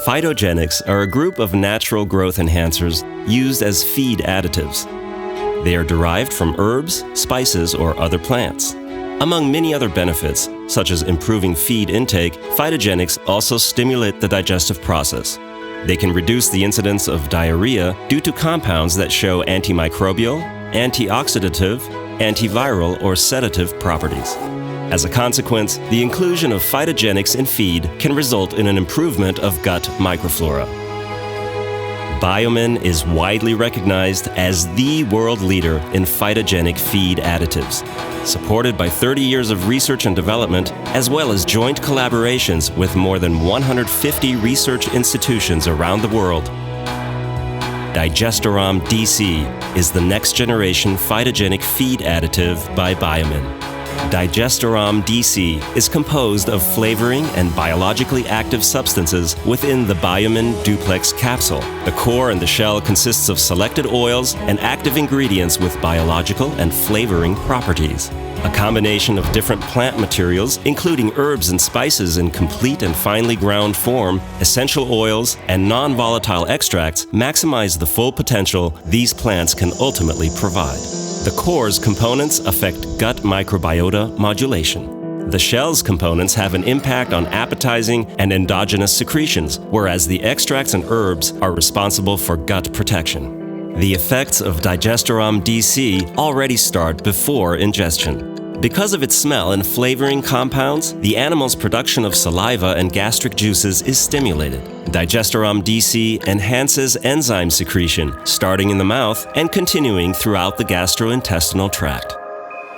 Phytogenics are a group of natural growth enhancers used as feed additives. They are derived from herbs, spices, or other plants. Among many other benefits, such as improving feed intake, phytogenics also stimulate the digestive process. They can reduce the incidence of diarrhea due to compounds that show antimicrobial, antioxidative, antiviral, or sedative properties. As a consequence, the inclusion of phytogenics in feed can result in an improvement of gut microflora. Biomin is widely recognized as the world leader in phytogenic feed additives, supported by 30 years of research and development, as well as joint collaborations with more than 150 research institutions around the world. Digestarom DC is the next generation phytogenic feed additive by Biomin. Digestarom DC is composed of flavoring and biologically active substances within the Biomin duplex capsule. The core and the shell consists of selected oils and active ingredients with biological and flavoring properties. A combination of different plant materials, including herbs and spices in complete and finely ground form, essential oils, and non-volatile extracts, maximize the full potential these plants can ultimately provide. The core's components affect gut microbiota modulation. The shell's components have an impact on appetizing and endogenous secretions, whereas the extracts and herbs are responsible for gut protection. The effects of Digestarom DC already start before ingestion. Because of its smell and flavoring compounds, the animal's production of saliva and gastric juices is stimulated. Digestarom DC enhances enzyme secretion, starting in the mouth and continuing throughout the gastrointestinal tract.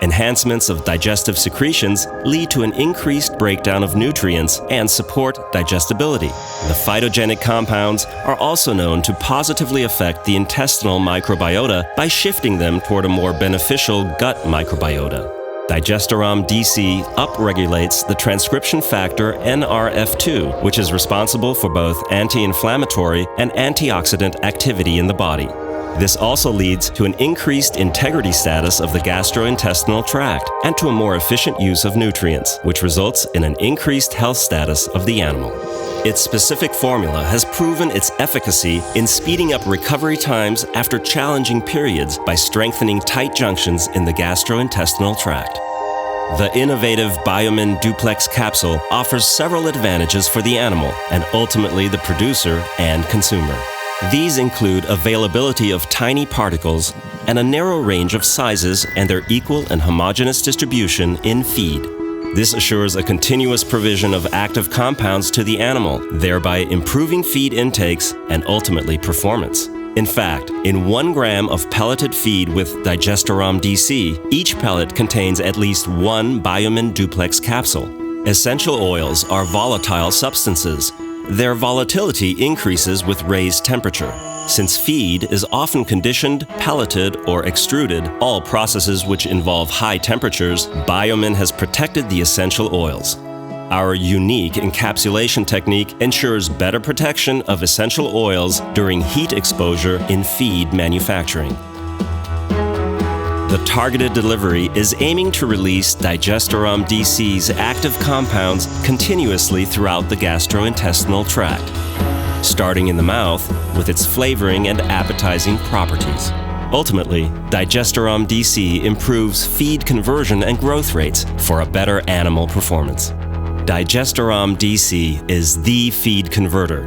Enhancements of digestive secretions lead to an increased breakdown of nutrients and support digestibility. The phytogenic compounds are also known to positively affect the intestinal microbiota by shifting them toward a more beneficial gut microbiota. Digestarom DC upregulates the transcription factor NRF2, which is responsible for both anti-inflammatory and antioxidant activity in the body. This also leads to an increased integrity status of the gastrointestinal tract and to a more efficient use of nutrients, which results in an increased health status of the animal. Its specific formula has proven its efficacy in speeding up recovery times after challenging periods by strengthening tight junctions in the gastrointestinal tract. The innovative Biomin duplex capsule offers several advantages for the animal and ultimately the producer and consumer. These include availability of tiny particles and a narrow range of sizes and their equal and homogeneous distribution in feed. This assures a continuous provision of active compounds to the animal, thereby improving feed intakes and ultimately performance. In fact, in 1 gram of pelleted feed with Digestarom DC, each pellet contains at least 1 Biomin duplex capsule. Essential oils are volatile substances. Their volatility increases with raised temperature. Since feed is often conditioned, pelleted, or extruded, all processes which involve high temperatures, Biomin has protected the essential oils. Our unique encapsulation technique ensures better protection of essential oils during heat exposure in feed manufacturing. The targeted delivery is aiming to release Digestarom DC's active compounds continuously throughout the gastrointestinal tract, starting in the mouth with its flavoring and appetizing properties. Ultimately, Digestarom DC improves feed conversion and growth rates for a better animal performance. Digestarom DC is the feed converter,